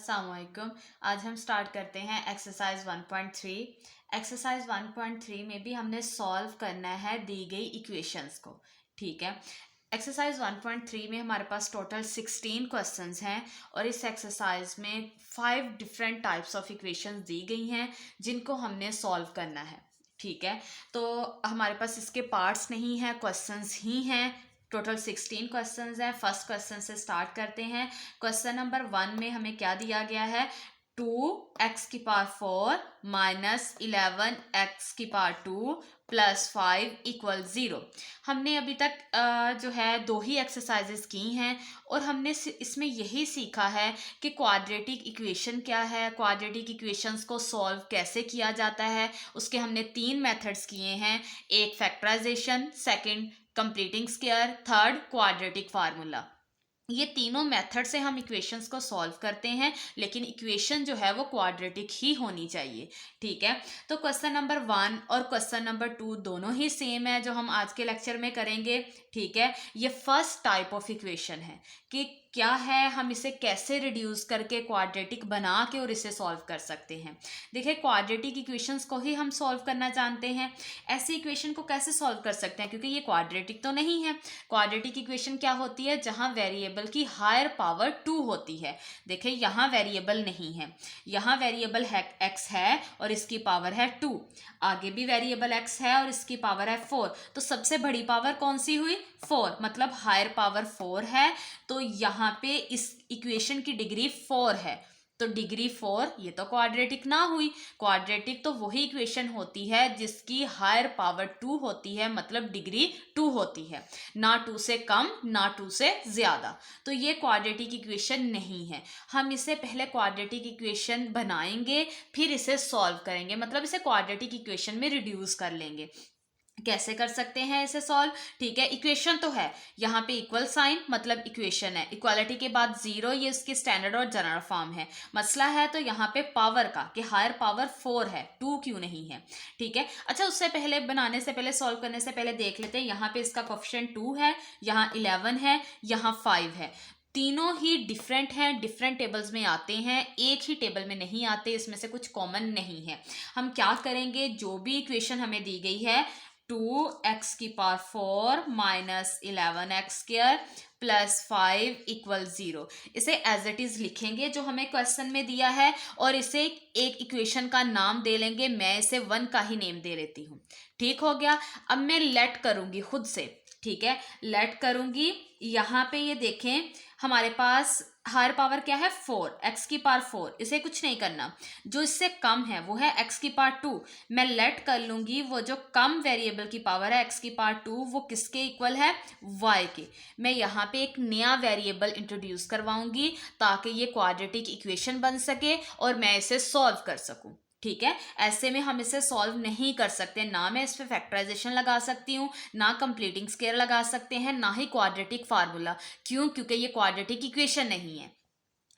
अस्सलाम वालेकुम। आज हम स्टार्ट करते हैं एक्सरसाइज 1.3। एक्सरसाइज 1.3 में भी हमने सॉल्व करना है दी गई इक्वेशंस को। ठीक है, एक्सरसाइज 1.3 में हमारे पास टोटल 16 क्वेश्चंस हैं और इस एक्सरसाइज में 5 डिफरेंट टाइप्स ऑफ इक्वेशंस दी गई हैं जिनको हमने सॉल्व करना है। ठीक है, तो हमारे पास इसके पार्ट्स नहीं हैं, क्वेश्चंस ही हैं। टोटल 16 क्वेश्चंस हैं। फर्स्ट क्वेश्चन से स्टार्ट करते हैं। क्वेश्चन नंबर 1 में हमें क्या दिया गया है? 2x⁴ minus 11x⁴ plus 5 equal 0। हमने अभी तक जो है 2 ही एक्सरसाइजेस की हैं और हमने इसमें यही सीखा है कि क्वाड्रेटिक इक्वेशन क्या है, क्वाड्रेटिक इक्वेशंस को सॉल्व कैसे किया जाता है। उसके हमने 3 मेथड्स किए हैं, एक factorization, second completing square, third quadratic formula. ये तीनों मेथड से हम इक्वेशंस को सॉल्व करते हैं, लेकिन इक्वेशन जो है वो क्वाड्रेटिक ही होनी चाहिए। ठीक है, तो क्वेश्चन नंबर 1 और क्वेश्चन नंबर 2 दोनों ही सेम है जो हम आज के लेक्चर में करेंगे। ठीक है, ये फर्स्ट टाइप ऑफ इक्वेशन है कि क्या है, हम इसे कैसे रिड्यूस करके क्वाड्रेटिक बना के और इसे सॉल्व कर सकते हैं। देखिए, क्वाड्रेटिक इक्वेशंस को ही हम सॉल्व करना जानते हैं, ऐसी इक्वेशन को कैसे सॉल्व कर सकते हैं, क्योंकि ये क्वाड्रेटिक तो नहीं है। क्वाड्रेटिक इक्वेशन क्या होती है? जहां वेरिएबल की हायर पावर 2 होती है। देखिए, यहाँ वेरिएबल नहीं है, यहाँ वेरिएबल है x है और इसकी पावर है 2। आगे भी वेरिएबल x है और इसकी पावर है 4। तो सबसे बड़ी पावर कौन सी हुई? 4, मतलब हायर पावर 4 है। तो यहाँ पे इस इक्वेशन की डिग्री 4 है, तो डिग्री 4 ये तो क्वाड्रेटिक ना हुई। क्वाड्रेटिक तो वही इक्वेशन होती है जिसकी हायर पावर 2 होती है, मतलब डिग्री 2 होती है, ना 2 से कम ना 2 से ज्यादा। तो ये क्वाड्रेटिक इक्वेशन नहीं है। हम इसे पहले क्वाड्रेटिक इक्वेशन बनाएंगे, फिर इसे सॉल्व करेंगे, मतलब इसे क्वाड्रेटिक इक्वेशन में रिड्यूस कर लेंगे। कैसे कर सकते हैं इसे सॉल्व? ठीक है, इक्वेशन तो है, यहाँ पे इक्वल साइन मतलब इक्वेशन है, इक्वालिटी के बाद 0, ये इसकी स्टैंडर्ड और जनरल फॉर्म है। मसला है तो यहाँ पे पावर का कि हायर पावर 4 है, 2 क्यों नहीं है। ठीक है, अच्छा, उससे पहले बनाने से पहले, सॉल्व करने से पहले देख लेते हैं, यहाँ पे इसका कोएफिशिएंट 2 है, यहाँ 11 है, यहाँ 5 है। तीनों ही डिफरेंट हैं, डिफरेंट टेबल्स में आते हैं, एक ही टेबल में नहीं आते, इसमें से कुछ कॉमन नहीं है। हम क्या करेंगे, जो भी इक्वेशन हमें दी गई है 2x⁴ minus 11x² plus 5 equal 0, इसे एज इट इज लिखेंगे जो हमें क्वेश्चन में दिया है और इसे एक इक्वेशन का नाम दे लेंगे। मैं इसे 1 का ही नेम दे लेती हूँ। ठीक हो गया। अब मैं लेट करूंगी खुद से। ठीक है, लेट करूंगी। यहाँ पे ये देखें, हमारे पास हायर पावर क्या है? 4, x⁴, इसे कुछ नहीं करना। जो इससे कम है वो है x⁴। मैं लेट कर लूंगी, वो जो कम वेरिएबल की पावर है x⁴, वो किसके इक्वल है? y के। मैं यहाँ पे एक नया वेरिएबल इंट्रोड्यूस करवाऊंगी ताकि ये क्वाड्रेटिक इक्वेशन बन सके और मैं इसे सॉल्व कर सकूं। ठीक है, ऐसे में हम इसे सॉल्व नहीं कर सकते, ना मैं इस पे फैक्टराइजेशन लगा सकती हूँ, ना कंप्लीटिंग स्क्वायर लगा सकते हैं, ना ही क्वाड्रेटिक फार्मूला। क्यों? क्योंकि ये क्वाड्रेटिक इक्वेशन नहीं है।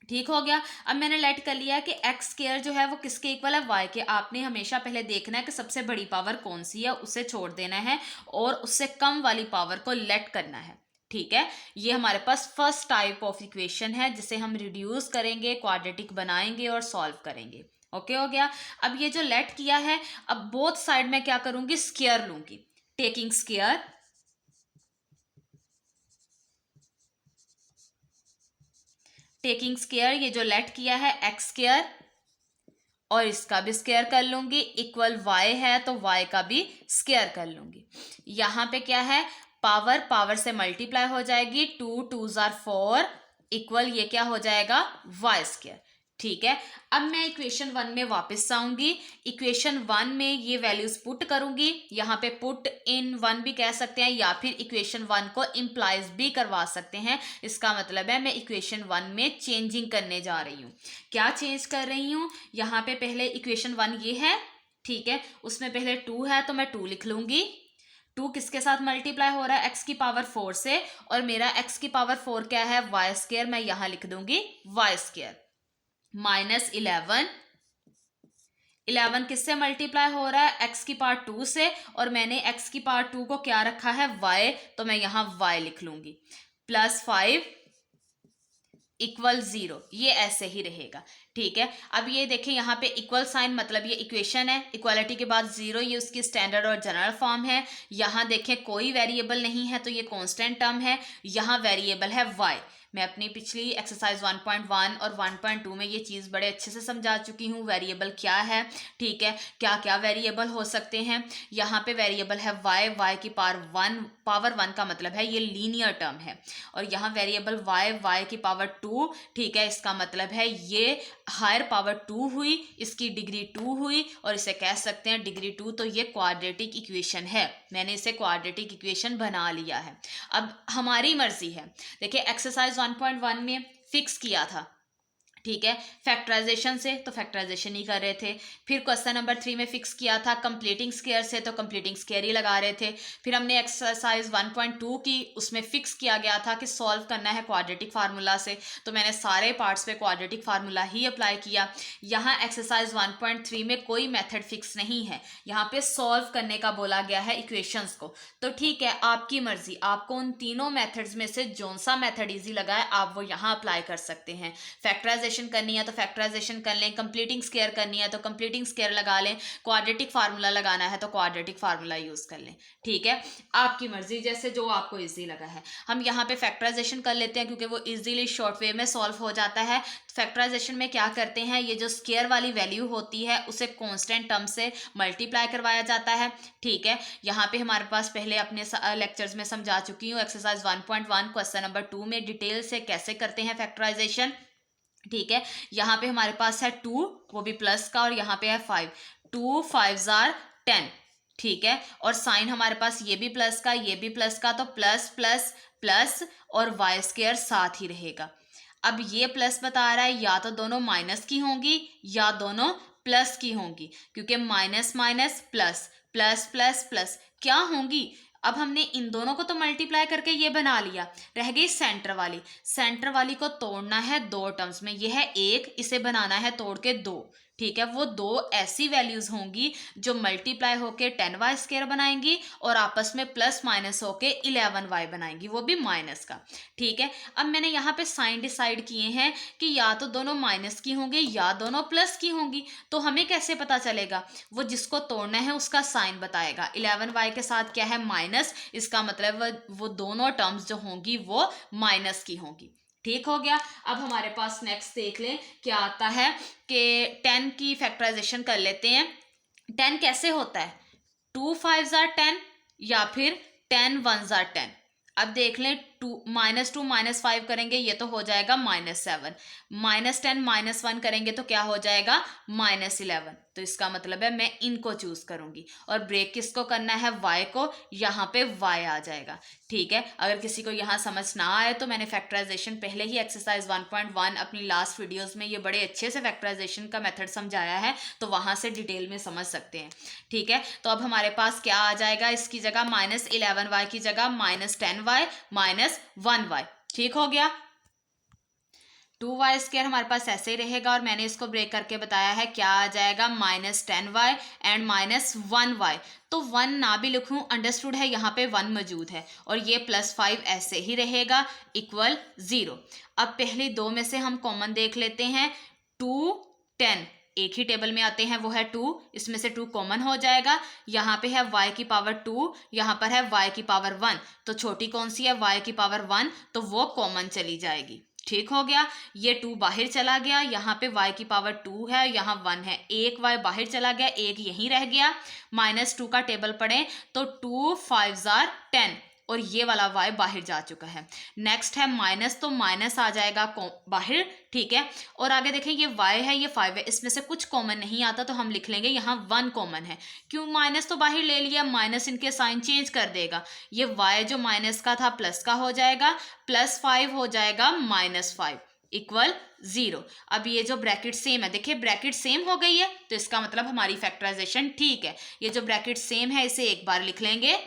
ठीक हो गया। अब मैंने लेट कर लिया कि x² जो है वो किसके इक्वल है? y के। आपने हमेशा पहले देखना है कि सबसे बड़ी पावर कौन सी है, उसे छोड़ देना है और उससे कम वाली पावर को लेट करना है। ठीक है, ये हमारे पास फर्स्ट टाइप ऑफ इक्वेशन है जिसे हम रिड्यूस करेंगे, क्वाड्रेटिक बनाएंगे और सॉल्व करेंगे। ओके हो गया। अब ये जो लेट किया है, अब बोथ साइड में क्या करूंगी? स्क्वायर लूंगी, टेकिंग स्क्वायर। टेकिंग स्क्वायर, ये जो लेट किया है x² और इसका भी स्क्वायर कर लूंगी, इक्वल y है तो y का भी स्क्वायर कर लूंगी। यहाँ पे क्या है? पावर पावर से मल्टीप्लाई हो जाएगी, 2 2s are 4 इक्वल ये क्या हो जाएगा? y²। ठीक है, अब मैं इक्वेशन 1 में वापस आऊंगी। इक्वेशन 1 में ये वैल्यूज पुट करूंगी, यहाँ पे पुट इन 1 भी कह सकते हैं या फिर इक्वेशन 1 को इम्प्लाइज भी करवा सकते हैं। इसका मतलब है मैं इक्वेशन 1 में चेंजिंग करने जा रही हूँ। क्या चेंज कर रही हूँ? यहाँ पे पहले इक्वेशन 1 ये है, ठीक है, उसमें पहले 2 है तो मैं 2 लिख लूंगी। 2 किसके साथ मल्टीप्लाई हो रहा है? x⁴ से, और मेरा x⁴ क्या है? y²। मैं यहां लिख दूंगी y² माइनस 11 किससे मल्टीप्लाई हो रहा है? x⁴ से, और मैंने x⁴ को क्या रखा है? y, तो मैं यहां y लिख लूंगी, प्लस 5 इक्वल 0, ये ऐसे ही रहेगा। ठीक है, अब ये देखें यहाँ पे इक्वल साइन, मतलब ये इक्वेशन है, इक्वालिटी के बाद 0, ये उसकी स्टैंडर्ड और जनरल फॉर्म है। यहाँ देखें कोई वेरिएबल नहीं है तो ये कांस्टेंट टर्म है, यहाँ वेरिएबल है y। मैं अपनी पिछली एक्सरसाइज 1.1 और 1.2 में ये चीज़ बड़े अच्छे से समझा चुकी हूँ, वेरिएबल क्या है। ठीक है, क्या क्या वेरिएबल हो सकते हैं। यहाँ पे वेरिएबल है y की पावर 1 का मतलब है ये लीनियर टर्म है, और यहाँ वेरिएबल y की पावर 2। ठीक है, इसका मतलब है ये हायर पावर 2 हुई, इसकी डिग्री 2 हुई, और इसे कह सकते हैं डिग्री 2, तो ये क्वाड्रेटिक इक्वेशन है। मैंने इसे क्वाड्रेटिक इक्वेशन बना लिया है। अब हमारी मर्जी है। देखिए एक्सरसाइज 1.1 में फिक्स किया था, ठीक है, फैक्टराइजेशन से, तो फैक्टराइजेशन ही कर रहे थे। फिर क्वेश्चन नंबर 3 में फिक्स किया था कंप्लीटिंग स्क्वायर से, तो कंप्लीटिंग स्क्वायर ही लगा रहे थे। फिर हमने एक्सरसाइज 1.2 की, उसमें फिक्स किया गया था कि सॉल्व करना है क्वाड्रेटिक फार्मूला से, तो मैंने सारे पार्ट्स पे क्वाड्रेटिक फार्मूला ही अप्लाई किया। यहाँ एक्सरसाइज 1.3 में कोई मेथड फिक्स नहीं है, यहाँ पे सॉल्व करने का बोला गया है इक्वेशंस को। तो ठीक है, आपकी मर्जी, आपको उन तीनों मेथड्स में से जौन सा मेथड ईजी लगा है आप वो यहाँ अप्लाई कर सकते हैं। फैक्टराइजेशन करनी है तो फैक्टराइजेशन कर लें, कंप्लीटिंग स्क्वायर करनी है तो कंप्लीटिंग स्क्वायर लगा लें, क्वाड्रेटिक फार्मूला लगाना है तो क्वाड्रेटिक फार्मूला यूज कर लें। ठीक है, आपकी मर्जी, जैसे जो आपको इजी लगा है। हम यहाँ पे फैक्टराइजेशन कर लेते हैं क्योंकि वो इजीली शॉर्ट वे में सॉल्व हो जाता है। फैक्टराइजेशन में क्या करते हैं, ये जो स्क्वायर वाली वैल्यू होती है उसे कांस्टेंट टर्म से मल्टीप्लाई करवाया जाता है। ठीक है, यहाँ पे हमारे पास पहले अपने लेक्चर्स में समझा चुकी हूँ, एक्सरसाइज 1.1 क्वेश्चन नंबर 2 में डिटेल से कैसे करते हैं फैक्टराइजेशन। ठीक है, यहाँ पे हमारे पास है 2, वो भी प्लस का, और यहाँ पे है 5, 2 5 जार 10। ठीक है, और साइन हमारे पास ये भी प्लस का, ये भी प्लस का, तो प्लस प्लस प्लस और वाई स्क्वायर साथ ही रहेगा। अब ये प्लस बता रहा है या तो दोनों माइनस की होंगी या दोनों प्लस की होंगी, क्योंकि minus minus plus, plus plus plus क्या होंगी। अब हमने इन दोनों को तो मल्टीप्लाई करके ये बना लिया, रह गई सेंटर वाली। सेंटर वाली को तोड़ना है दो टर्म्स में, ये है 1, इसे बनाना है तोड़ के 2। ठीक है, वो दो ऐसी वैल्यूज होंगी जो मल्टीप्लाई होके 10y स्क्वायर बनाएंगी और आपस में प्लस माइनस होके 11y बनाएंगी, वो भी माइनस का। ठीक है, अब मैंने यहाँ पे साइन डिसाइड किए हैं कि या तो दोनों माइनस की होंगी या दोनों प्लस की होंगी, तो हमें कैसे पता चलेगा, वो जिसको तोड़ना है उसका साइन बताएगा। 11y के साथ क्या है, माइनस, इसका मतलब वो दोनों टर्म्स जो होंगी वो माइनस की होंगी। ठीक हो गया। अब हमारे पास नेक्स्ट देख लें क्या आता है कि 10 की फैक्टराइजेशन कर लेते हैं। 10 कैसे होता है, 2 5 जार 10 या फिर 10 1 जार 10। अब देख लें, -2 -5 करेंगे ये तो हो जाएगा -7, -10 -1 करेंगे तो क्या हो जाएगा, -11। तो इसका मतलब है मैं इनको चूज करूंगी, और ब्रेक किसको करना है, y को, यहाँ पे y आ जाएगा। ठीक है, अगर किसी को यहाँ समझ ना आए तो मैंने फैक्टराइजेशन पहले ही एक्सरसाइज 1.1 अपनी लास्ट वीडियोस में ये बड़े अच्छे से फैक्टराइजेशन का मेथड समझाया है, तो वहां से डिटेल में समझ सकते हैं। ठीक है, तो अब हमारे पास क्या आ जाएगा, इसकी जगह -11y की जगह -10y -1y। ठीक हो गया। 2y स्क्वायर हमारे पास ऐसे ही रहेगा, और मैंने इसको ब्रेक करके बताया है क्या आ जाएगा, -10y एंड -1y। तो 1 ना भी लिखूं, अंडरस्टूड है, यहाँ पे 1 मौजूद है, और ये +5 ऐसे ही रहेगा, इक्वल 0। अब पहले दो में से हम कॉमन देख लेते हैं, 2 10 एक ही टेबल में आते हैं, वो है 2, इसमें से 2 कॉमन हो जाएगा। यहाँ पे है y की पावर 2, यहाँ पर है y की पावर 1, तो छोटी कौन सी है, y की पावर 1, तो वो कॉमन चली जाएगी। ठीक हो गया, ये 2 बाहर चला गया, यहाँ पे y की पावर 2 है, यहाँ 1 है, एक y बाहर चला गया, एक यहीं रह गया। -2 का टेबल पढ़ें तो 2 5 जार 10, और ये वाला y बाहर जा चुका है। नेक्स्ट है माइनस, तो माइनस आ जाएगा बाहर। ठीक है, और आगे देखें ये y है, ये 5 है, इसमें से कुछ कॉमन नहीं आता, तो हम लिख लेंगे यहाँ 1 कॉमन है। क्यों, माइनस तो बाहर ले लिया, माइनस इनके साइन चेंज कर देगा, ये y जो माइनस का था प्लस का हो जाएगा, +5 हो जाएगा -5 इक्वल 0। अब ये जो ब्रैकेट सेम है, देखिए ब्रैकेट सेम हो गई है, तो इसका मतलब हमारी फैक्टराइजेशन ठीक है। ये जो ब्रैकेट सेम है इसे एक बार लिख लेंगे।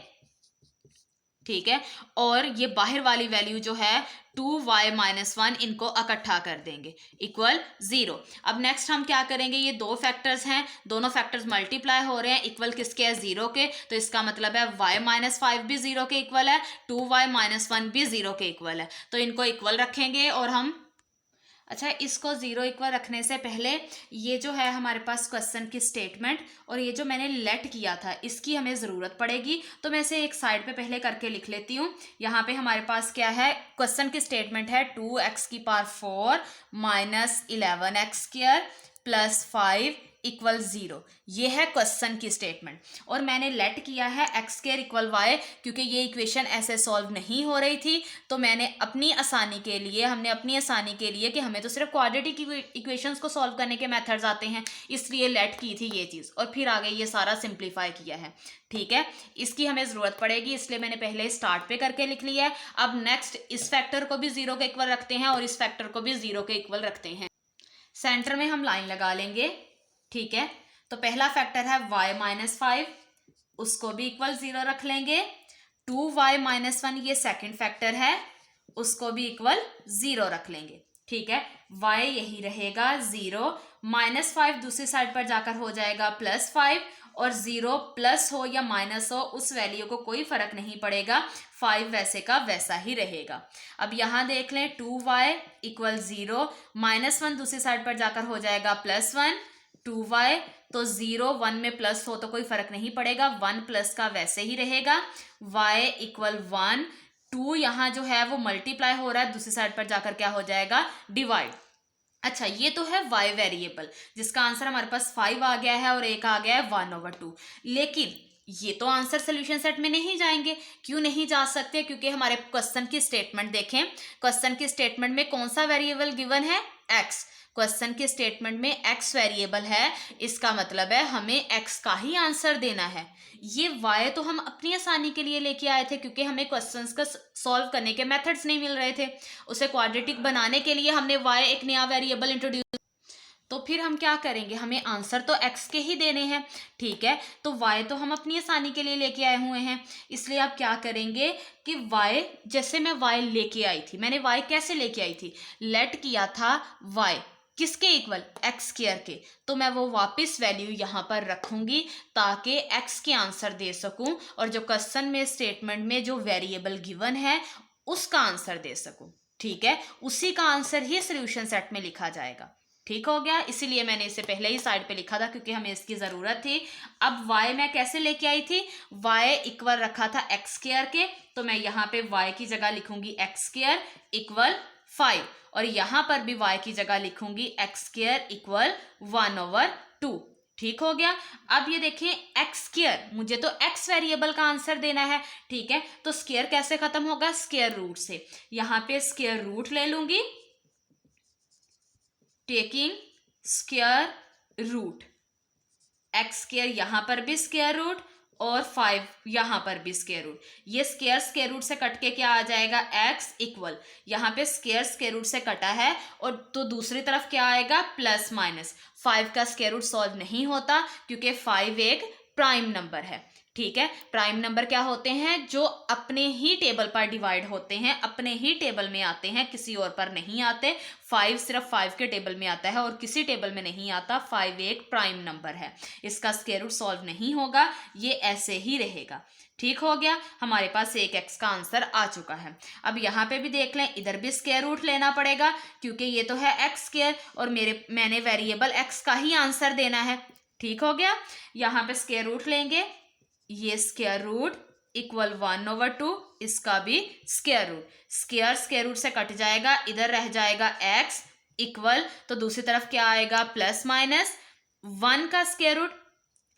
ठीक है, और ये बाहर वाली वैल्यू जो है 2y -1, इनको इकट्ठा कर देंगे, इक्वल 0। अब नेक्स्ट हम क्या करेंगे, ये दो फैक्टर्स हैं, दोनों फैक्टर्स मल्टीप्लाई हो रहे हैं, इक्वल किसके है, 0 के, तो इसका मतलब है y -5 भी 0 के इक्वल है, 2y -1 भी 0 के इक्वल है, तो इनको इक्वल रखेंगे और हम अच्छा, इसको जीरो इक्वल रखने से पहले ये जो है हमारे पास क्वेश्चन की स्टेटमेंट और ये जो मैंने लेट किया था इसकी हमें ज़रूरत पड़ेगी, तो मैं इसे एक साइड पे पहले करके लिख लेती हूँ। यहाँ पे हमारे पास क्या है, क्वेश्चन की स्टेटमेंट है 2x⁴ minus 11x² plus 5 equal 0। ये है क्वेश्चन की स्टेटमेंट और मैंने लेट किया है x² इक्वल y, क्योंकि ये इक्वेशन ऐसे सॉल्व नहीं हो रही थी, तो मैंने अपनी आसानी के लिए हमने अपनी आसानी के लिए कि हमें तो सिर्फ क्वाड्रेटिक इक्वेशंस को सॉल्व करने के मेथड्स आते हैं, इसलिए लेट की थी ये चीज़ और फिर आगे ये सारा सिंप्लीफाई किया है। ठीक है, इसकी हमें ज़रूरत पड़ेगी, इसलिए मैंने पहले स्टार्ट पे करके लिख लिया है। अब नेक्स्ट इस फैक्टर को भी 0 के इक्वल रखते हैं और इस फैक्टर को भी 0 के इक्वल रखते हैं। सेंटर में हम लाइन लगा लेंगे। ठीक है, तो पहला फैक्टर है y-5, उसको भी इक्वल 0 रख लेंगे। 2y-1 ये सेकंड फैक्टर है, उसको भी इक्वल 0 रख लेंगे। ठीक है, y यही रहेगा 0, -5 दूसरी साइड पर जाकर हो जाएगा +5 और 0 प्लस हो या माइनस हो उस वैल्यू को कोई फर्क नहीं पड़ेगा, 5 वैसे का वैसा ही रहेगा। अब यहाँ देख लें 2y इक्वल 0, -1 दूसरी साइड पर जाकर हो जाएगा +1, 2y तो 0 1 में प्लस हो तो कोई फर्क नहीं पड़ेगा, 1 प्लस का वैसे ही रहेगा। y इक्वल 1, 2 यहाँ जो है वो मल्टीप्लाई हो रहा है, दूसरी साइड पर जाकर क्या हो जाएगा, डिवाइड। अच्छा, ये तो है y वेरिएबल जिसका आंसर हमारे पास 5 आ गया है और एक आ गया है 1/2। लेकिन ये तो आंसर सोल्यूशन सेट में नहीं जाएंगे। क्यों नहीं जा सकते? क्योंकि हमारे क्वेश्चन की स्टेटमेंट देखें, क्वेश्चन की स्टेटमेंट में कौन सा वेरिएबल गिवन है, x। क्वेश्चन की स्टेटमेंट में x वेरिएबल है, इसका मतलब है हमें x का ही आंसर देना है। ये y तो हम अपनी आसानी के लिए लेके आए थे क्योंकि हमें क्वेश्चंस का सॉल्व करने के मेथड्स नहीं मिल रहे थे, उसे क्वाड्रेटिक बनाने के लिए हमने y एक नया वेरिएबल इंट्रोड्यूस, तो फिर हम क्या करेंगे, हमें आंसर तो x के ही देने हैं। ठीक है, तो y तो हम अपनी आसानी के लिए लेके आए हुए हैं, इसलिए आप क्या करेंगे कि y, जैसे मैं y लेके आई थी, मैंने y कैसे लेके आई थी, लेट किया था y किसके इक्वल, x² के, तो मैं वो वापस वैल्यू यहाँ पर रखूंगी ताकि x के आंसर दे सकूं और जो क्वेश्चन में स्टेटमेंट में जो वेरिएबल गिवन है उसका आंसर दे सकूं। ठीक है, उसी का आंसर ही सोल्यूशन सेट में लिखा जाएगा। ठीक हो गया, इसीलिए मैंने इसे पहले ही साइड पे लिखा था क्योंकि हमें इसकी ज़रूरत थी। अब y मैं कैसे लेके आई थी, y इक्वल रखा था x² के, तो मैं यहाँ पे y की जगह लिखूंगी x² इक्वल 5 और यहाँ पर भी y की जगह लिखूंगी x² इक्वल 1/2। ठीक हो गया। अब ये देखें x², मुझे तो x वेरिएबल का आंसर देना है। ठीक है, तो स्क्वायर कैसे खत्म होगा, स्क्वायर रूट से। यहाँ पे स्क्वायर रूट ले लूंगी, टेकिंग स्क्वायर रूट, x² यहाँ पर भी स्क्वायर रूट और 5 यहाँ पर भी स्क्वायर रूट। ये स्क्वायर रूट से कट के क्या आ जाएगा, x इक्वल, यहाँ पे स्क्वायर रूट से कटा है और तो दूसरी तरफ क्या आएगा, प्लस माइनस। 5 का स्क्वायर रूट सॉल्व नहीं होता क्योंकि 5 एक प्राइम नंबर है। ठीक है, प्राइम नंबर क्या होते हैं, जो अपने ही टेबल पर डिवाइड होते हैं, अपने ही टेबल में आते हैं, किसी और पर नहीं आते। 5 सिर्फ 5 के टेबल में आता है और किसी टेबल में नहीं आता। 5 एक प्राइम नंबर है, इसका स्क्वायर रूट सॉल्व नहीं होगा, ये ऐसे ही रहेगा। ठीक हो गया, हमारे पास एक x का आंसर आ चुका है। अब यहाँ पे भी देख लें, इधर भी स्क्वायर रूट लेना पड़ेगा क्योंकि ये तो है x² और मैंने वेरिएबल x का ही आंसर देना है। ठीक हो गया, यहाँ पे स्क्वायर रूट लेंगे, ये स्क्वायर रूट इक्वल 1/2, इसका भी स्क्वायर रूट, स्क्वायर रूट से कट जाएगा, इधर रह जाएगा x इक्वल, तो दूसरी तरफ क्या आएगा, प्लस माइनस 1 का स्क्वायर रूट,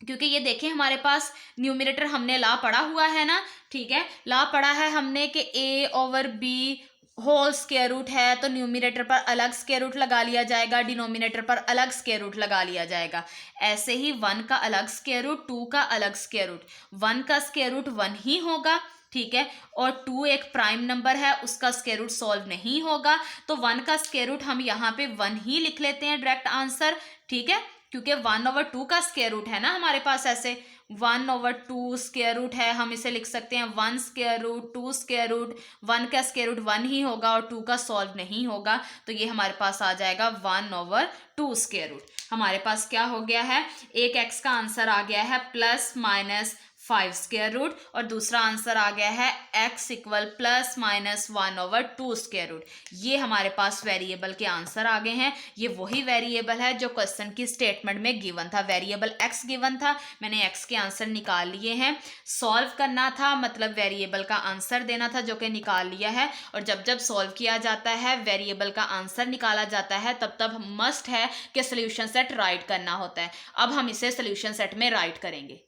क्योंकि ये देखें हमारे पास न्यूमरेटर हमने ला पढ़ा हुआ है ना। ठीक है, ला पढ़ा है हमने कि a/b होल स्क्वायर रूट है, तो न्यूमरेटर पर अलग स्क्वायर रूट लगा लिया जाएगा, डिनोमिनेटर पर अलग स्क्वायर रूट लगा लिया जाएगा। ऐसे ही 1 का अलग स्क्वायर रूट, 2 का अलग स्क्वायर रूट, 1 का स्क्वायर रूट 1 ही होगा। ठीक है, और 2 एक प्राइम नंबर है, उसका स्क्वायर रूट सॉल्व नहीं होगा, तो 1 का स्क्वायर रूट हम यहाँ पे 1 ही लिख लेते हैं डायरेक्ट आंसर। ठीक है, क्योंकि 1/2 का स्क्वायर रूट है ना हमारे पास, ऐसे 1/2 स्क्वायर रूट है, हम इसे लिख सकते हैं 1 स्क्वायर रूट, 2 स्क्वायर रूट, 1 का स्क्वायर रूट 1 ही होगा और 2 का सॉल्व नहीं होगा, तो ये हमारे पास आ जाएगा 1/2 स्क्वायर रूट। हमारे पास क्या हो गया है, एक x का आंसर आ गया है प्लस माइनस 5 स्क्वायर रूट, और दूसरा आंसर आ गया है x equal plus minus 1/2 square root. ये हमारे पास वेरिएबल के आंसर आ गए हैं। ये वही वेरिएबल है जो क्वेश्चन की स्टेटमेंट में गिवन था। वेरिएबल x गिवन था, मैंने x के आंसर निकाल लिए हैं। सॉल्व करना था मतलब वेरिएबल का आंसर देना था, जो कि निकाल लिया है। और जब जब सॉल्व किया जाता है, वेरिएबल का आंसर निकाला जाता है, तब तब मस्ट है कि सोल्यूशन सेट राइट करना होता है। अब हम इसे सोल्यूशन सेट में राइट करेंगे।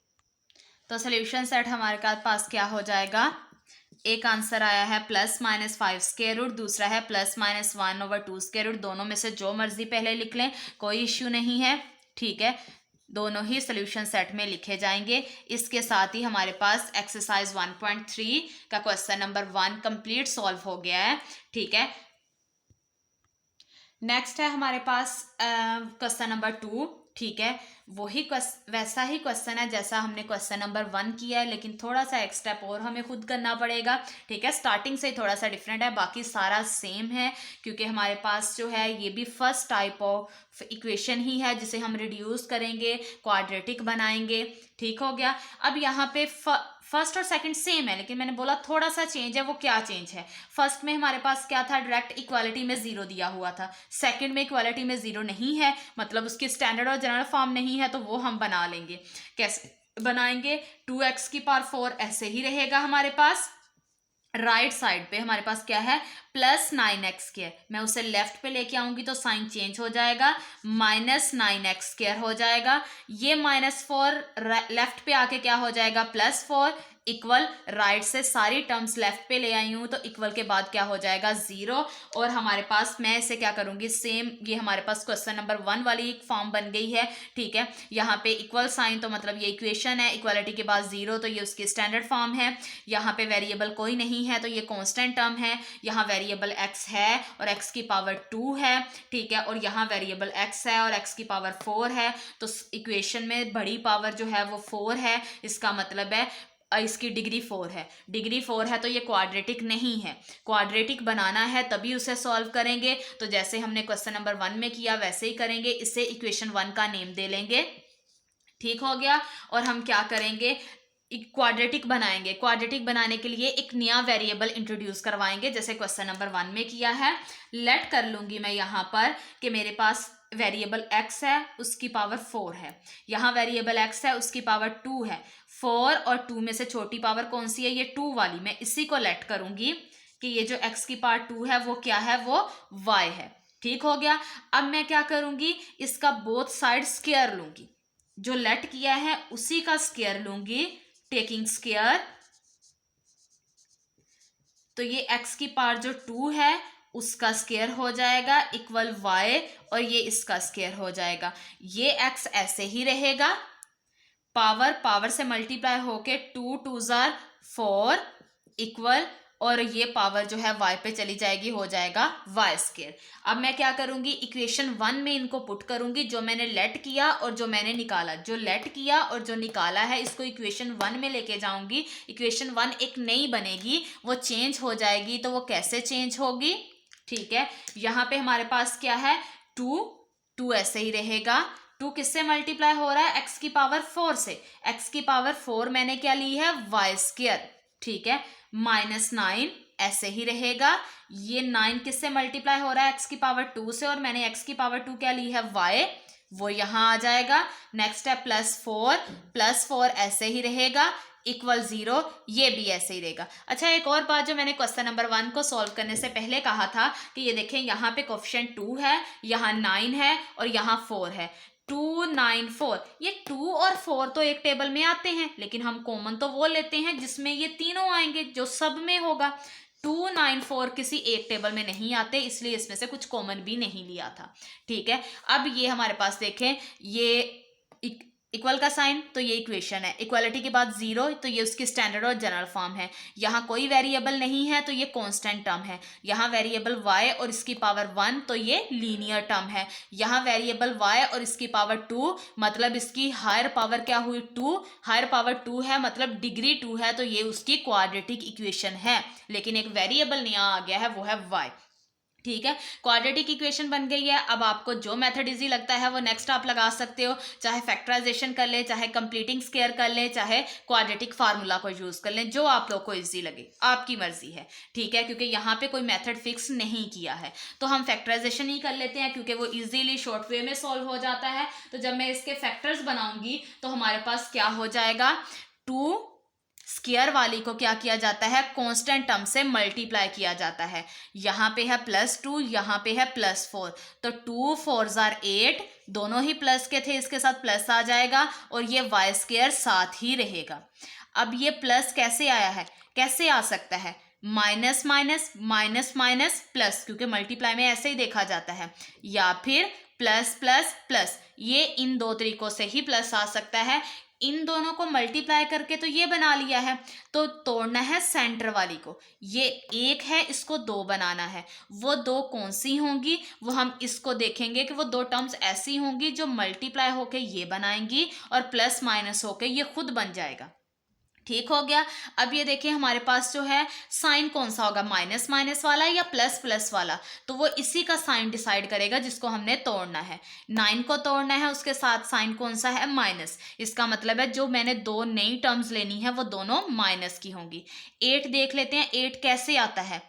तो सोल्यूशन सेट हमारे पास क्या हो जाएगा, एक आंसर आया है प्लस माइनस 5 स्क्वायर रूट, दूसरा है प्लस माइनस 1/2 स्क्वायर रूट। दोनों में से जो मर्जी पहले लिख लें, कोई इश्यू नहीं है, ठीक है। दोनों ही सोल्यूशन सेट में लिखे जाएंगे। इसके साथ ही हमारे पास एक्सरसाइज 1.3 का क्वेश्चन नंबर 1 कंप्लीट सॉल्व हो गया है, ठीक है। नेक्स्ट है हमारे पास क्वेश्चन नंबर 2, ठीक है। वही वैसा ही क्वेश्चन है जैसा हमने क्वेश्चन नंबर 1 किया है, लेकिन थोड़ा सा एक स्टेप और हमें खुद करना पड़ेगा, ठीक है। स्टार्टिंग से ही थोड़ा सा डिफरेंट है, बाकी सारा सेम है, क्योंकि हमारे पास जो है ये भी फर्स्ट टाइप ऑफ इक्वेशन ही है, जिसे हम रिड्यूस करेंगे, क्वाड्रेटिक बनाएंगे, ठीक हो गया। अब यहाँ पे फर्स्ट और सेकंड सेम है, लेकिन मैंने बोला थोड़ा सा चेंज है। वो क्या चेंज है, फर्स्ट में हमारे पास क्या था, डायरेक्ट इक्वालिटी में 0 दिया हुआ था। सेकंड में इक्वालिटी में 0 नहीं है, मतलब उसकी स्टैंडर्ड और जनरल फॉर्म नहीं है, तो वो हम बना लेंगे। कैसे बनाएंगे, 2x की पावर 4 ऐसे ही रहेगा हमारे पास। राइट साइड पे हमारे पास क्या है, प्लस 9x स्क्वायर। मैं उसे लेफ्ट पे लेके आऊंगी तो साइन चेंज हो जाएगा, माइनस 9x स्क्वायर हो जाएगा। ये -4 लेफ्ट पे आके क्या हो जाएगा, +4 इक्वल, राइट से सारी टर्म्स लेफ्ट पे ले आई हूँ, तो इक्वल के बाद क्या हो जाएगा, 0। और हमारे पास मैं इसे क्या करूंगी, सेम ये हमारे पास क्वेश्चन नंबर 1 वाली एक फॉर्म बन गई है, ठीक है। यहाँ पे इक्वल साइन, तो मतलब ये इक्वेशन है, इक्वालिटी के बाद 0, तो ये उसकी स्टैंडर्ड फॉर्म है। यहाँ पे वेरिएबल कोई नहीं है, तो ये कॉन्स्टेंट टर्म है। यहाँ वेरिएबल x है और x की पावर 2 है, ठीक है। और यहाँ वेरिएबल x है और x की पावर 4 है, तो इक्वेशन में बड़ी पावर जो है वो 4 है। इसका मतलब है इसकी डिग्री 4 है। डिग्री 4 है तो ये क्वाड्रेटिक नहीं है। क्वाड्रेटिक बनाना है तभी उसे सॉल्व करेंगे। तो जैसे हमने क्वेश्चन नंबर 1 में किया वैसे ही करेंगे। इसे इक्वेशन 1 का नेम दे लेंगे, ठीक हो गया। और हम क्या करेंगे, क्वाड्रेटिक बनाएंगे। क्वाड्रेटिक बनाने के लिए एक नया वेरिएबल इंट्रोड्यूस करवाएंगे, जैसे क्वेश्चन नंबर 1 में किया है। लेट कर लूंगी मैं यहाँ पर कि मेरे पास वेरिएबल x है, उसकी पावर 4 है। यहाँ वेरिएबल x है, उसकी पावर 2 है। 4 और 2 में से छोटी पावर कौन सी है, ये 2 वाली। मैं इसी को लेट करूंगी कि ये जो x की पावर 2 है वो क्या है, वो y है, ठीक हो गया। अब मैं क्या करूंगी, इसका बोथ साइड स्क्वायर लूंगी। जो लेट किया है उसी का स्क्वायर लूंगी, टेकिंग स्क्वायर। तो ये x की पावर जो 2 है उसका स्क्वायर हो जाएगा इक्वल y, और ये इसका स्क्वायर हो जाएगा। ये x ऐसे ही रहेगा, पावर से मल्टीप्लाई होके 2 2 जार 4 इक्वल, और ये पावर जो है y पे चली जाएगी, हो जाएगा y स्क्वायर। अब मैं क्या करूंगी, इक्वेशन 1 में इनको पुट करूंगी, जो मैंने लेट किया और जो मैंने निकाला। जो लेट किया और जो निकाला है इसको इक्वेशन 1 में लेके जाऊंगी। इक्वेशन 1 एक नई बनेगी, वो चेंज हो जाएगी। तो वो कैसे चेंज होगी, ठीक है। यहाँ पे हमारे पास क्या है, 2 ऐसे ही रहेगा। 2 किससे मल्टीप्लाई हो रहा है, x की पावर 4 से। x की पावर 4 मैंने क्या ली है, y स्क्वायर, ठीक है। -9 ऐसे ही रहेगा। ये 9 किससे मल्टीप्लाई हो रहा है, x की पावर 2 से, और मैंने x की पावर 2 क्या ली है, y, वो यहाँ आ जाएगा। नेक्स्ट है +4 ऐसे ही रहेगा इक्वल 0, ये भी ऐसे ही रहेगा। अच्छा, एक और बात जो मैंने क्वेश्चन नंबर 1 को सॉल्व करने से पहले कहा था कि ये देखें, यहाँ पे कोफिशिएंट 2 है, यहाँ 9 है और यहाँ 4 है। 2 9 4, ये 2 और 4 तो एक टेबल में आते हैं, लेकिन हम कॉमन तो वो लेते हैं जिसमें ये तीनों आएंगे, जो सब में होगा। 2 9 4 किसी एक टेबल में नहीं आते, इसलिए इसमें से कुछ कॉमन भी नहीं लिया था, ठीक है। अब ये हमारे पास देखें, ये इक्वल का साइन, तो ये इक्वेशन है। इक्वालिटी के बाद 0, तो ये उसकी स्टैंडर्ड और जनरल फॉर्म है। यहाँ कोई वेरिएबल नहीं है, तो ये कांस्टेंट टर्म है। यहाँ वेरिएबल y और इसकी पावर 1, तो ये लीनियर टर्म है। यहाँ वेरिएबल y और इसकी पावर 2, मतलब इसकी हायर पावर क्या हुई, 2। हायर पावर 2 है मतलब डिग्री 2 है, तो ये उसकी क्वाड्रेटिक इक्वेशन है। लेकिन एक वेरिएबल नया आ गया है, वो है y, ठीक है, क्वाड्रेटिक इक्वेशन बन गई है। अब आपको जो मेथड इजी लगता है वो नेक्स्ट आप लगा सकते हो, चाहे फैक्टराइजेशन कर ले, चाहे कंप्लीटिंग स्क्वायर कर ले, चाहे क्वाड्रेटिक फार्मूला को यूज कर लें, जो आप लोग को इजी लगे, आपकी मर्जी है। ठीक है, क्योंकि यहाँ पे कोई मेथड फिक्स नहीं किया है, तो हम फैक्टराइजेशन ही कर लेते हैं क्योंकि वो इजीली शॉर्ट वे में सॉल्व हो जाता है। तो जब मैं इसके फैक्टर्स बनाऊंगी तो हमारे पास क्या हो जाएगा, 2 स्क्वायर वाली को क्या किया जाता है, कांस्टेंट टर्म से मल्टीप्लाई किया जाता है। यहाँ पे है +2, यहाँ पे है +4, तो 2 4s are 8, दोनों ही प्लस के थे, इसके साथ प्लस आ जाएगा और ये वाई स्क्वायर साथ ही रहेगा। अब ये प्लस कैसे आया है, कैसे आ सकता है, minus minus minus minus plus, क्योंकि मल्टीप्लाई में ऐसे ही देखा जाता है, या फिर प्लस प्लस प्लस, ये इन दो तरीकों से ही प्लस आ सकता है। इन दोनों को मल्टीप्लाई करके तो ये बना लिया है, तो तोड़ना है सेंटर वाली को, ये 1 है, इसको 2 बनाना है। वो 2 कौन सी होंगी, वो हम इसको देखेंगे कि वो 2 टर्म्स ऐसी होंगी जो मल्टीप्लाई होके ये बनाएंगी और प्लस माइनस होके ये खुद बन जाएगा। ठीक हो गया। अब ये देखिए हमारे पास जो है साइन कौन सा होगा, माइनस माइनस वाला या प्लस प्लस वाला, तो वो इसी का साइन डिसाइड करेगा जिसको हमने तोड़ना है। 9 को तोड़ना है, उसके साथ साइन कौन सा है, माइनस, इसका मतलब है जो मैंने 2 नई टर्म्स लेनी है वो दोनों माइनस की होंगी। 8 देख लेते हैं, 8 कैसे आता है,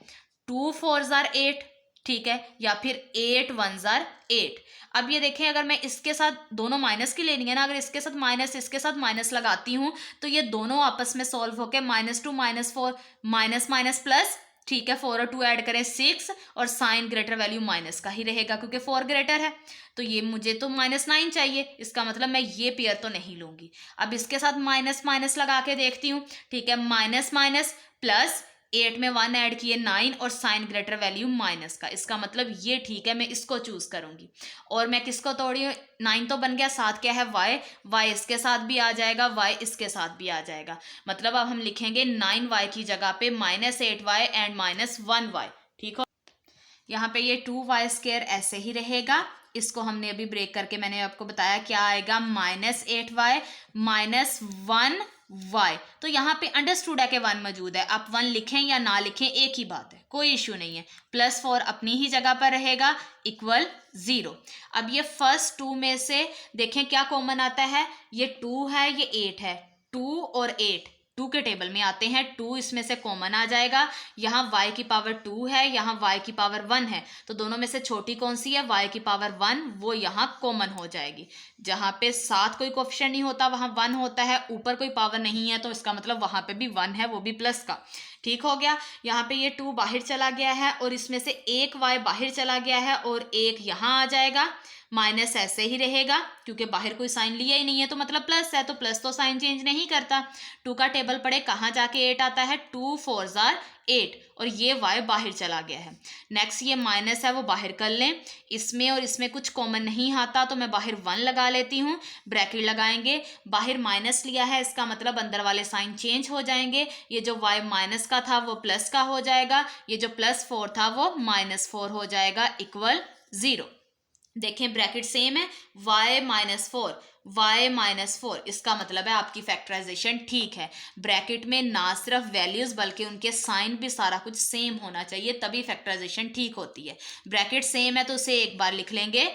2 4s are 8, ठीक है, या फिर 8 1s are 8। अब ये देखें, अगर मैं इसके साथ, दोनों माइनस की लेनी है ना, अगर इसके साथ माइनस इसके साथ माइनस लगाती हूँ तो ये दोनों आपस में सॉल्व होके -2 -4 माइनस माइनस प्लस, ठीक है, 4 और 2 ऐड करें 6, और साइन ग्रेटर वैल्यू माइनस का ही रहेगा क्योंकि 4 ग्रेटर है, तो ये मुझे तो -9 चाहिए, इसका मतलब मैं ये पेयर तो नहीं लूंगी। अब इसके साथ माइनस माइनस लगा के देखती हूँ, ठीक है, माइनस माइनस प्लस, 8 में 1 ऐड किए 9, और साइन ग्रेटर वैल्यू माइनस का, इसका मतलब ये ठीक है, मैं इसको चूज करूंगी। और मैं किसको तोड़ी हूँ, 9 तो बन गया, साथ क्या है, y, y इसके साथ भी आ जाएगा, y इसके साथ भी आ जाएगा, मतलब अब हम लिखेंगे 9y की जगह पे -8y एंड -1y। ठीक हो, यहाँ पे ये 2y² ऐसे ही रहेगा, इसको हमने अभी ब्रेक करके मैंने आपको बताया क्या आएगा, -8y -1y। तो यहाँ पे अंडरस्टूड है कि 1 मौजूद है, आप 1 लिखें या ना लिखें एक ही बात है, कोई इश्यू नहीं है। +4 अपनी ही जगह पर रहेगा, इक्वल 0। अब ये फर्स्ट 2 में से देखें क्या कॉमन आता है, ये 2 है, ये 8 है, 2 और 8 2 के टेबल में आते हैं, 2 इसमें से कॉमन आ जाएगा। यहाँ y की पावर 2 है, यहाँ y की पावर 1 है, तो दोनों में से छोटी कौन सी है, y की पावर 1, वो यहाँ कॉमन हो जाएगी। जहाँ पे साथ कोई कोएफिशिएंट नहीं होता वहाँ 1 होता है, ऊपर कोई पावर नहीं है, तो इसका मतलब वहाँ पे भी 1 है, वो भी प्लस का। ठीक हो गया। यहाँ पे ये 2 बाहर चला गया है और इसमें से एक y बाहर चला गया है और एक यहाँ आ जाएगा, माइनस ऐसे ही रहेगा क्योंकि बाहर कोई साइन लिया ही नहीं है, तो मतलब प्लस है, तो प्लस तो साइन चेंज नहीं करता। 2 का टेबल पढ़े कहाँ जाके 8 आता है, 2 4s are 8, और ये y बाहर चला गया है। नेक्स्ट ये माइनस है वो बाहर कर लें, इसमें और इसमें कुछ कॉमन नहीं आता तो मैं बाहर 1 लगा लेती हूँ, ब्रैकेट लगाएंगे, बाहर माइनस लिया है, इसका मतलब अंदर वाले साइन चेंज हो जाएंगे, ये जो y माइनस का था वो प्लस का हो जाएगा, ये जो +4 था वो -4 हो जाएगा, इक्वल 0। देखें ब्रैकेट सेम है, y -4, इसका मतलब है आपकी फैक्टराइजेशन ठीक है। ब्रैकेट में ना सिर्फ वैल्यूज बल्कि उनके साइन भी सारा कुछ सेम होना चाहिए, तभी फैक्टराइजेशन ठीक होती है। ब्रैकेट सेम है तो उसे एक बार लिख लेंगे,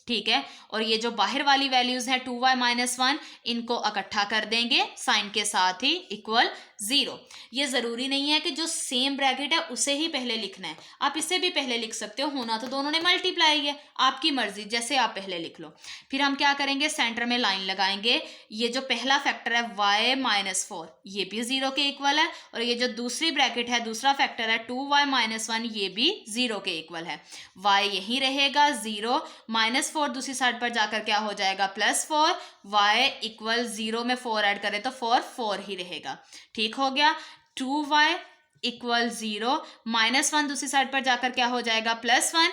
ठीक है, और ये जो बाहर वाली वैल्यूज है 2y -1, इनको इकट्ठा कर देंगे साइन के साथ ही, इक्वल 0। ये जरूरी नहीं है कि जो सेम ब्रैकेट है उसे ही पहले लिखना है, आप इसे भी पहले लिख सकते हो, होना तो दोनों ने मल्टीप्लाई है, आपकी मर्जी, जैसे आप पहले लिख लो। फिर हम क्या करेंगे, सेंटर में लाइन लगाएंगे, ये जो पहला फैक्टर है y -4 ये भी 0 के इक्वल है, और ये जो दूसरी ब्रैकेट है, दूसरा फैक्टर है 2y -1, ये भी 0 के इक्वल है। y यही रहेगा 0, -4 दूसरी साइड पर जाकर क्या हो जाएगा, +4, y इक्वल 0 में 4 ऐड करें तो 4 ही रहेगा। ठीक हो गया। 2y इक्वल 0, -1 दूसरी साइड पर जाकर क्या हो जाएगा, +1,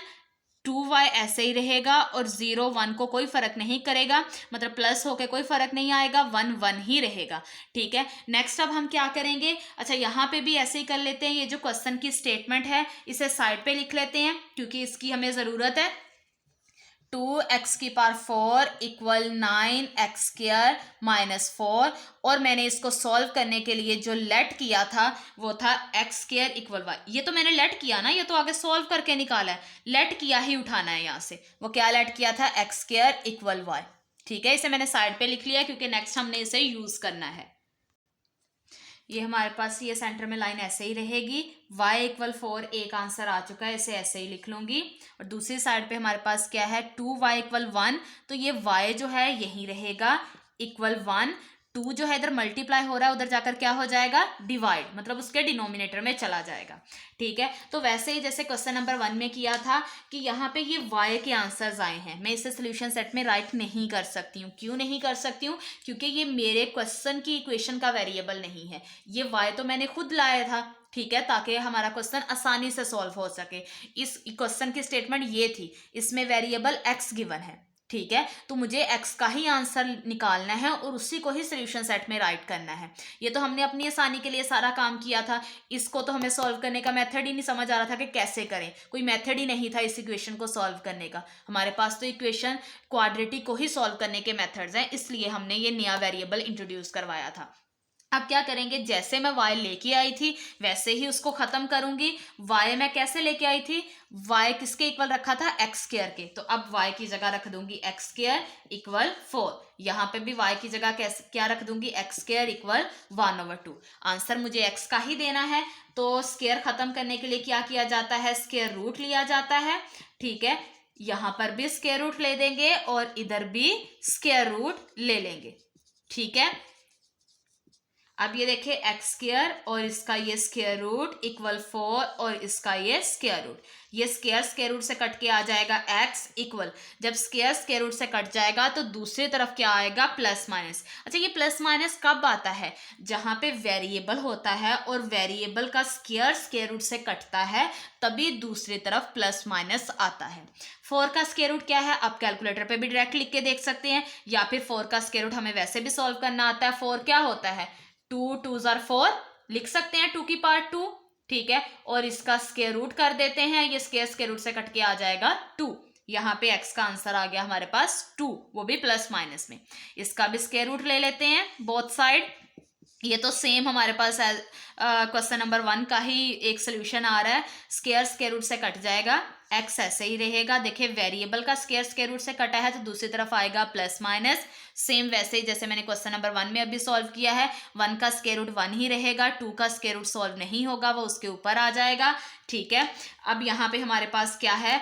2y ऐसे ही रहेगा, और 0 1 को कोई फर्क नहीं करेगा, मतलब प्लस होके कोई फर्क नहीं आएगा, 1 1 ही रहेगा। ठीक है, नेक्स्ट अब हम क्या करेंगे, अच्छा यहाँ पे भी ऐसे ही कर लेते हैं, ये जो क्वेश्चन की स्टेटमेंट है इसे साइड पे लिख लेते हैं क्योंकि इसकी हमें ज़रूरत है। 2x⁴ इक्वल 9x² -4, और मैंने इसको सॉल्व करने के लिए जो लेट किया था वो था x² इक्वल y। ये तो मैंने लेट किया ना, ये तो आगे सॉल्व करके निकाला है, लेट किया ही उठाना है यहाँ से। वो क्या लेट किया था? x² equal y। ठीक है, इसे मैंने साइड पे लिख लिया क्योंकि नेक्स्ट हमने इसे यूज करना है। ये हमारे पास ये सेंटर में लाइन ऐसे ही रहेगी, y इक्वल 4 एक आंसर आ चुका है, इसे ऐसे ही लिख लूंगी। और दूसरी साइड पे हमारे पास क्या है? 2y इक्वल 1, तो ये y जो है यहीं रहेगा इक्वल 1। 2 जो है इधर मल्टीप्लाई हो रहा है, उधर जाकर क्या हो जाएगा? डिवाइड, मतलब उसके डिनोमिनेटर में चला जाएगा। ठीक है, तो वैसे ही जैसे क्वेश्चन नंबर 1 में किया था कि यहाँ पे ये y के आंसर्स आए हैं, मैं इसे सोल्यूशन सेट में राइट नहीं कर सकती हूँ। क्यों नहीं कर सकती हूँ? क्योंकि ये मेरे क्वेश्चन की इक्वेशन का वेरिएबल नहीं है, ये y तो मैंने खुद लाया था। ठीक है, ताकि हमारा क्वेश्चन आसानी से सॉल्व हो सके। इस क्वेश्चन की स्टेटमेंट ये थी, इसमें वेरिएबल x गिवन है। ठीक है, तो मुझे x का ही आंसर निकालना है और उसी को ही सोल्यूशन सेट में राइट करना है। ये तो हमने अपनी आसानी के लिए सारा काम किया था, इसको तो हमें सॉल्व करने का मेथड ही नहीं समझ आ रहा था कि कैसे करें। कोई मेथड ही नहीं था इस इक्वेशन को सॉल्व करने का। हमारे पास तो इक्वेशन क्वाड्रेटिक को ही सॉल्व करने के मेथड्स हैं, इसलिए हमने ये नया वेरिएबल इंट्रोड्यूस करवाया था। अब क्या करेंगे? जैसे मैं y लेके आई थी वैसे ही उसको खत्म करूंगी। y मैं कैसे लेके आई थी? y किसके इक्वल रखा था? x² के। तो अब y की जगह रख दूंगी x² इक्वल 4। यहाँ पे भी y की जगह क्या रख दूंगी? x² equal 1/2। आंसर मुझे x का ही देना है, तो स्क्वायर खत्म करने के लिए क्या किया जाता है? स्क्वायर रूट लिया जाता है। ठीक है, यहाँ पर भी स्क्वायर रूट ले देंगे और इधर भी स्क्वायर रूट ले लेंगे। ठीक है, अब ये देखिए x² और इसका ये स्क्वायर रूट इक्वल 4 और इसका ये स्क्वायर रूट, ये स्क्वायर रूट से कट के आ जाएगा x इक्वल, जब स्क्वायर रूट से कट जाएगा तो दूसरी तरफ क्या आएगा? Plus minus. अच्छा, ये प्लस माइनस कब आता है? जहां पे वेरिएबल होता है और वेरिएबल का स्क्वायर रूट से कटता है, तभी दूसरी तरफ प्लस माइनस आता है। 4 का स्क्वायर रूट क्या है? आप कैलकुलेटर पे भी डायरेक्ट लिख के देख सकते हैं, या फिर 4 का स्क्वायर रूट हमें वैसे भी सॉल्व करना आता है। 4 क्या होता है? 2 2s are 4 लिख सकते हैं, 2 की पावर 2। ठीक है, और इसका स्क्वायर रूट कर देते हैं, ये स्क्वायर रूट से कट के आ जाएगा 2। यहाँ पे x का आंसर आ गया हमारे पास 2, वो भी प्लस माइनस में। इसका भी स्क्वायर रूट ले लेते हैं बोथ साइड। ये तो सेम हमारे पास क्वेश्चन नंबर 1 का ही एक सोल्यूशन आ रहा है, स्क्वायर रूट से कट जाएगा, x ऐसे ही रहेगा। देखिए, वेरिएबल का स्क्वायर रूट से कटा है तो दूसरी तरफ आएगा प्लस माइनस। सेम वैसे ही जैसे मैंने क्वेश्चन नंबर 1 में अभी सॉल्व किया है, 1 का स्क्वायर रूट 1 ही रहेगा, 2 का स्क्वायर रूट सॉल्व नहीं होगा, वो उसके ऊपर आ जाएगा। ठीक है, अब यहाँ पे हमारे पास क्या है?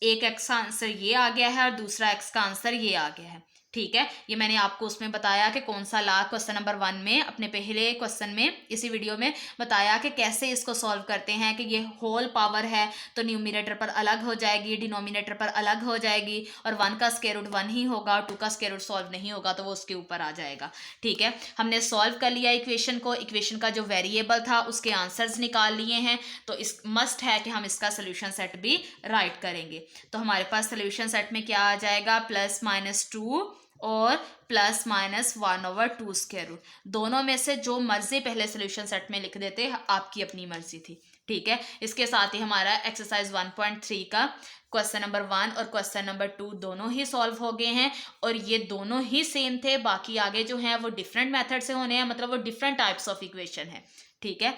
एक x का आंसर ये आ गया है और दूसरा x का आंसर ये आ गया है। ठीक है, ये मैंने आपको उसमें बताया कि कौन सा ला क्वेश्चन नंबर 1 में, अपने पहले क्वेश्चन में, इसी वीडियो में बताया कि कैसे इसको सॉल्व करते हैं, कि ये होल पावर है तो न्यूमिनेटर पर अलग हो जाएगी, डिनोमिनेटर पर अलग हो जाएगी, और 1 का स्क्वायर रूट 1 ही होगा और 2 का स्क्वायर रूट सॉल्व नहीं होगा तो वो उसके ऊपर आ जाएगा। ठीक है, हमने सॉल्व कर लिया इक्वेशन को, इक्वेशन का जो वेरिएबल था उसके आंसर्स निकाल लिए हैं, तो इस मस्ट है कि हम इसका सोल्यूशन सेट भी राइट करेंगे। तो हमारे पास सोल्यूशन सेट में क्या आ जाएगा? प्लस माइनस 2 और प्लस माइनस 1/2 स्क्वायर रूट। दोनों में से जो मर्जी पहले सोल्यूशन सेट में लिख देते, आपकी अपनी मर्जी थी। ठीक है, इसके साथ ही हमारा एक्सरसाइज 1.3 का क्वेश्चन नंबर 1 और क्वेश्चन नंबर 2 दोनों ही सॉल्व हो गए हैं, और ये दोनों ही सेम थे। बाकी आगे जो हैं वो डिफरेंट मेथड से होने हैं, मतलब वो डिफरेंट टाइप्स ऑफ इक्वेशन है। ठीक है,